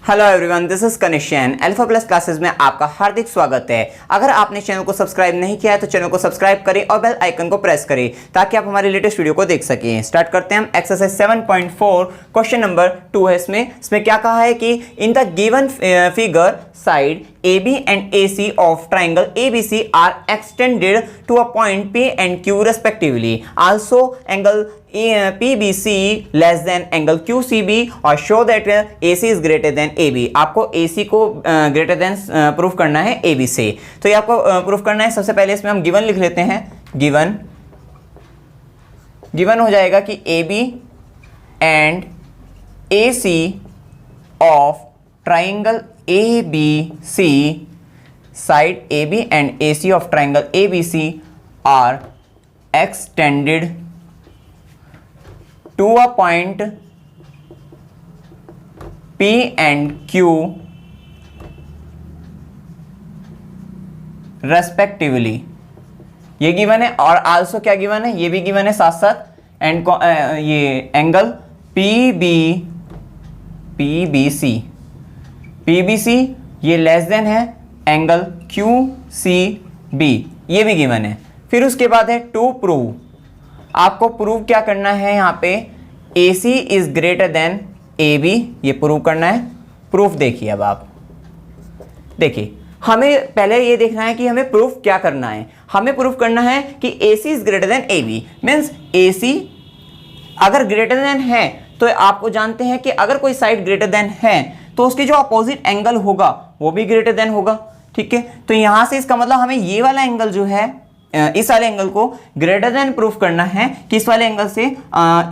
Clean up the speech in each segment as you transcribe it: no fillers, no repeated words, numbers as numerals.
Hello everyone, this is कनिष्यन। Alpha plus classes में आपका हार्दिक स्वागत है। अगर आपने चैनल को सब्सक्राइब नहीं किया है तो चैनल को सब्सक्राइब करें और बेल आइकन को प्रेस करें ताकि आप हमारे लेटेस्ट वीडियो को देख सकें। स्टार्ट करते हैं हम। एक्सरसाइज 7.4 क्वेश्चन नंबर 2 है। इसमें क्या कहा है कि in the given figure side AB and AC of triangle ABC are extended to a point P and Q respectively. Also, angle PBC less than angle QCB or show that AC is greater than AB. आपको AC को greater than proof करना है AB से। तो ये आपको proof करना है। सबसे पहले इसमें हम गिवन लिख लेते हैं। गिवन हो जाएगा कि AB and AC of triangle ABC, side AB and AC of triangle ABC are extended to a point P and Q respectively. ये गिवन है और आल्सो क्या गिवन है, ये भी गिवन है साथ साथ। एंड ये एंगल PBC ये लेस देन है एंगल QCB, ये भी गिवन है। फिर उसके बाद है टू प्रूव। आपको प्रूव क्या करना है, यहाँ पे AC is greater than AB, ये प्रूव करना है। प्रूफ देखिए। अब आप देखिए, हमें पहले ये देखना है कि हमें प्रूफ क्या करना है। हमें प्रूफ करना है कि AC is greater than AB, means AC अगर ग्रेटर देन है तो आपको जानते हैं कि अगर कोई साइड ग्रेटर देन है तो उसके जो अपोजिट एंगल होगा वो भी ग्रेटर देन होगा। ठीक है, तो यहां से इसका मतलब हमें ये वाला एंगल जो है, इस वाले एंगल को ग्रेटर देन प्रूफ करना है कि इस वाले एंगल से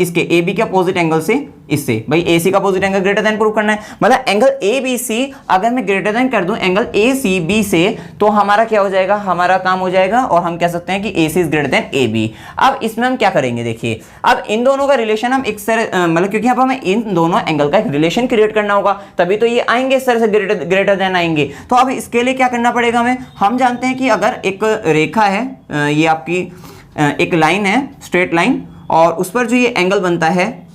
इसके AB के अपोजिट एंगल से इससे, भाई AC का opposite angle greater than proof करना है। मतलब एंगल ABC अगर मैं ग्रेटर देन कर दूं एंगल ACB से तो हमारा क्या हो जाएगा, हमारा काम हो जाएगा और हम कह सकते हैं कि AC is greater than AB। अब इसमें हम क्या करेंगे, देखिए अब इन दोनों का रिलेशन हम एक मतलब क्योंकि अब हमें इन दोनों एंगल का एक रिलेशन क्रिएट करना होगा तभी तो ये आएंगे इस तरह से ग्रेटर देन आएंगे। तो अब इसके लिए क्या करना पड़ेगा हमें, हम जानते हैं कि अगर एक रेखा है, ये आपकी एक लाइन है, स्ट्रेट लाइन, और उस पर जो ये एंगल बनता है,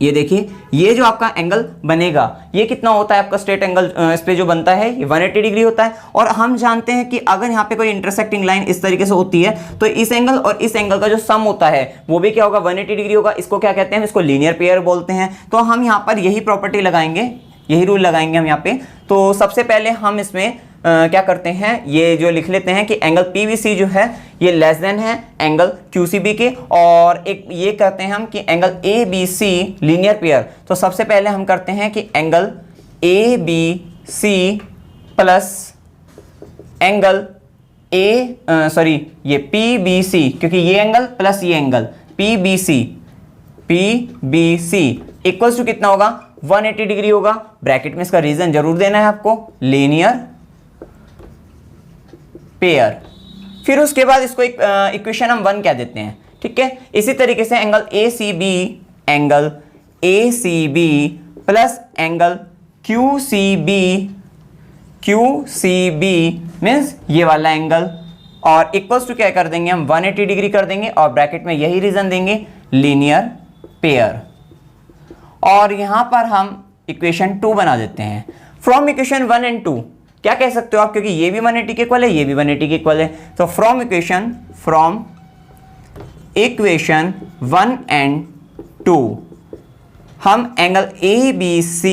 ये देखिए ये जो आपका एंगल बनेगा ये कितना होता है आपका स्ट्रेट एंगल इस पे जो बनता है ये 180 डिग्री होता है। और हम जानते हैं कि अगर यहाँ पे कोई इंटरसेक्टिंग लाइन इस तरीके से होती है तो इस एंगल और इस एंगल का जो सम होता है वो भी क्या होगा, 180 डिग्री होगा। इसको क्या कहते हैं, इसको लीनियर पेयर बोलते हैं। तो हम यहाँ पर यही प्रॉपर्टी लगाएंगे, यही रूल लगाएंगे हम यहाँ पे। तो सबसे पहले हम इसमें क्या करते हैं, ये जो लिख लेते हैं कि एंगल PBC जो है ये लेस देन है एंगल QCB के, और एक ये कहते हैं हम कि एंगल ABC लीनियर पेयर। तो सबसे पहले हम करते हैं कि एंगल ABC प्लस एंगल ये PBC, क्योंकि ये एंगल प्लस ये एंगल PBC इक्वल्स टू कितना होगा, 180 डिग्री होगा। ब्रैकेट में इसका रीजन जरूर देना है आपको, लीनियर पेयर। फिर उसके बाद इसको इक्वेशन हम 1 कह देते हैं। ठीक है, इसी तरीके से angle ACB plus angle QCB means ये वाला एंगल, और इक्वल्स टू क्या कर देंगे हम, 180 डिग्री कर देंगे और ब्रैकेट में यही रीजन देंगे, लीनियर पेयर। और यहां पर हम इक्वेशन 2 बना देते हैं। फ्रॉम इक्वेशन 1 एंड 2 क्या कह सकते हो आप, क्योंकि ये भी 180 के इक्वल है, ये भी 180 के इक्वल है। तो फ्रॉम इक्वेशन 1 एंड 2 हम angle ABC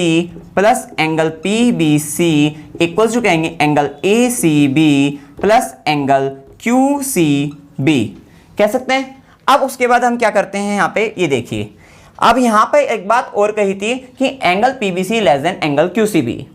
plus angle PBC equals to कहेंगे angle ACB plus angle QCB कह सकते हैं। अब उसके बाद हम क्या करते हैं, यहाँ पे ये देखिए, अब यहाँ पे एक बात और कही थी कि angle PBC less than angle QCB,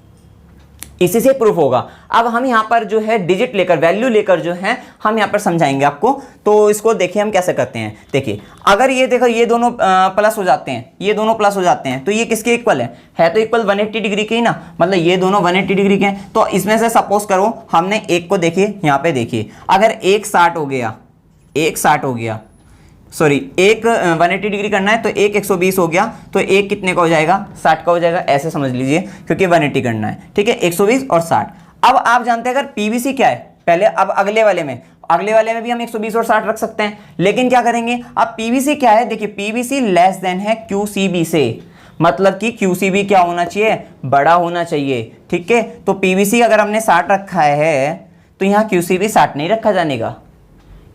इसी से प्रूफ होगा। अब हम यहाँ पर जो है डिजिट लेकर, वैल्यू लेकर जो है हम यहाँ पर समझाएंगे आपको। तो इसको देखिए हम कैसे करते हैं। देखिए अगर ये देखो ये दोनों प्लस हो जाते हैं, ये दोनों प्लस हो जाते हैं तो ये किसके इक्वल है तो इक्वल 180 डिग्री के ही ना, मतलब ये दोनों 180 डिग्री के हैं। तो इसमें से सपोज करो हमने एक को, देखिए यहाँ पे देखिए, अगर एक 60 हो गया, सॉरी एक 180 डिग्री करना है तो एक 120 हो गया, तो एक कितने का हो जाएगा, 60 का हो जाएगा, ऐसे समझ लीजिए क्योंकि 180 करना है। ठीक है, 120 और 60। अब आप जानते हैं अगर PBC क्या है पहले, अब अगले वाले में भी हम 120 और 60 रख सकते हैं, लेकिन क्या करेंगे अब PBC क्या है, देखिए PBC लेस देन है QCB से, मतलब कि QCB क्या होना चाहिए, बड़ा होना चाहिए। ठीक है, तो PVC अगर हमने 60 रखा है तो यहाँ QCB 60 नहीं रखा जाने का,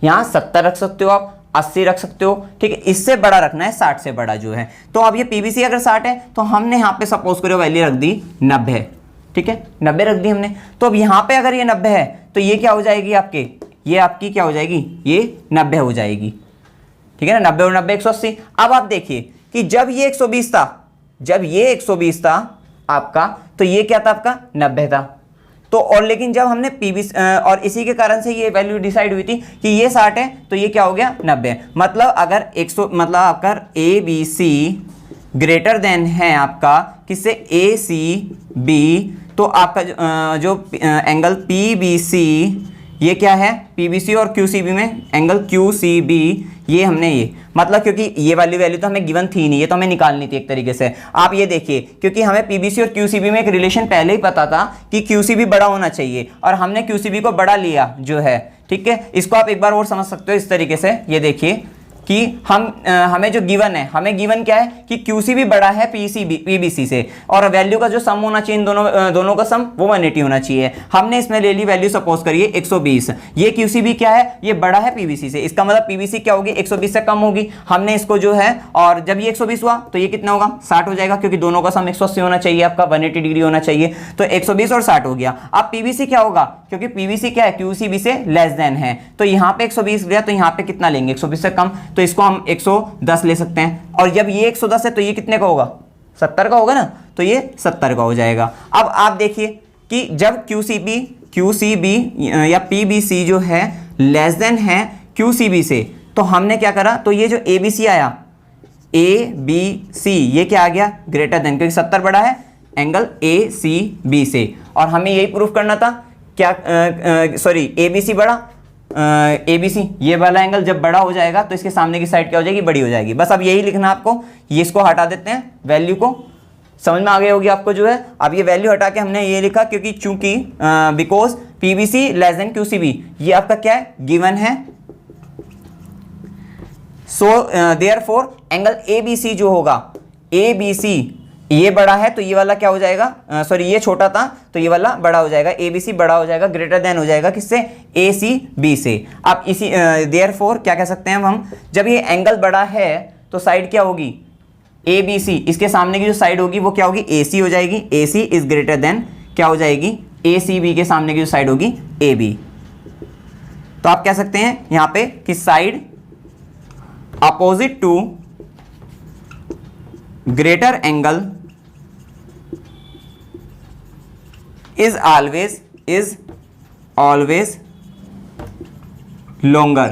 यहाँ 70 रख सकते हो आप, 80 रख सकते हो। ठीक है, इससे बड़ा रखना है, 60 से बड़ा जो है। तो अब ये PVC अगर 60 है तो हमने यहाँ पे सपोज करो वैल्यू रख दी 90। ठीक है, 90 रख दी हमने। तो अब यहाँ पे अगर ये 90 है तो ये क्या हो जाएगी आपके, ये आपकी क्या हो जाएगी, ये 90 हो जाएगी। ठीक है ना, 90 और 90 180। अब आप देखिए कि जब ये 120 था, जब ये 120 था आपका, तो ये क्या था आपका 90 था। तो और लेकिन जब हमने PVC और इसी के कारण से ये वैल्यू डिसाइड हुई थी कि ये 60 है तो ये क्या हो गया 90। मतलब अगर 100 मतलब आपका ABC ग्रेटर देन है आपका किससे, ACB, तो आपका जो एंगल PBC ये क्या है, PBC और QCB में एंगल QCB, ये हमने ये मतलब क्योंकि ये वाली वैल्यू तो हमें गिवन थी नहीं, ये तो हमें निकालनी थी एक तरीके से। आप ये देखिए क्योंकि हमें PBC और QCB में एक रिलेशन पहले ही पता था कि QCB बड़ा होना चाहिए और हमने QCB को बड़ा लिया जो है। ठीक है, इसको आप एक बार और समझ सकते हो इस तरीके से। ये देखिए कि हमें जो गिवन है, हमें गिवन क्या है कि QCB बड़ा है PBC से, और वैल्यू का जो सम होना चाहिए इन दोनों का सम वो 180 होना चाहिए। हमने इसमें ले ली वैल्यू सपोज करिए 120। ये QCB क्या है, ये बड़ा है PBC से, इसका मतलब PBC क्या होगी 120 से कम होगी। हमने इसको जो है, और जब ये 120 हुआ तो ये कितना होगा 60 हो जाएगा, क्योंकि दोनों का सम 180 होना चाहिए, आपका 180 डिग्री होना चाहिए। तो 120 और 60 हो गया। अब PBC क्या होगा, क्योंकि PBC क्या है QCB से लेस देन है, तो यहाँ पे 120 गया तो यहाँ पे कितना लेंगे 120 से कम, तो इसको हम 110 ले सकते हैं। और जब ये 110 है तो ये कितने का होगा 70 का होगा ना, तो ये 70 का हो जाएगा। अब आप देखिए कि जब QCB या PBC जो है लेस देन है QCB से, तो हमने क्या करा, तो ये जो ABC आया ABC ये क्या आ गया ग्रेटर देन, क्योंकि 70 बड़ा है एंगल ACB से, और हमें यही प्रूफ करना था क्या, सॉरी ABC बड़ा ABC ये वाला एंगल जब बड़ा हो जाएगा तो इसके सामने की साइड क्या हो जाएगी, बड़ी हो जाएगी। बस अब यही लिखना आपको, ये इसको हटा देते हैं, वैल्यू को समझ में आ गई होगी आपको जो है। अब ये वैल्यू हटा के हमने ये लिखा क्योंकि चूंकि because PBC less than QCB ये आपका क्या है गिवन है। सो देयरफॉर एंगल ABC जो होगा, ABC ये बड़ा है तो ये वाला क्या हो जाएगा, सॉरी ये छोटा था तो ये वाला बड़ा हो जाएगा, ABC बड़ा हो जाएगा, ग्रेटर देन हो जाएगा किससे, ACB से। अब इसी देयरफॉर क्या कह सकते हैं हम, जब ये एंगल बड़ा है तो साइड क्या होगी ABC, इसके सामने की जो साइड होगी वो क्या होगी AC हो जाएगी, AC इज ग्रेटर देन क्या हो जाएगी ACB के सामने की जो साइड होगी AB। तो आप कह सकते हैं यहां पे कि side opposite to greater angle is always longer।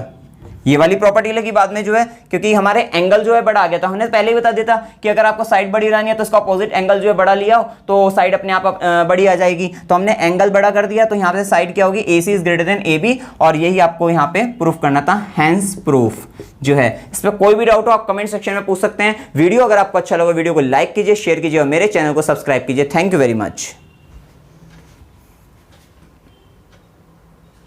ये वाली प्रॉपर्टी लगी बाद में जो है, क्योंकि हमारे एंगल जो है बड़ा आ गया था। हमने पहले ही बता देता कि अगर आपको साइड बड़ी रहनी है तो इसका अपोजिट एंगल जो है बड़ा लिया हो तो साइड अपने आप बड़ी आ जाएगी। तो हमने एंगल बड़ा कर दिया तो यहाँ पे साइड क्या होगी AC is greater than AB, और यही आपको यहाँ पे प्रूफ करना था, हैंस प्रूफ जो है। इस पर कोई भी डाउट हो आप कमेंट सेक्शन में पूछ सकते हैं। वीडियो अगर आपको अच्छा लगा वीडियो को लाइक कीजिए, शेयर कीजिए और मेरे चैनल को सब्सक्राइब कीजिए। Thank you very much.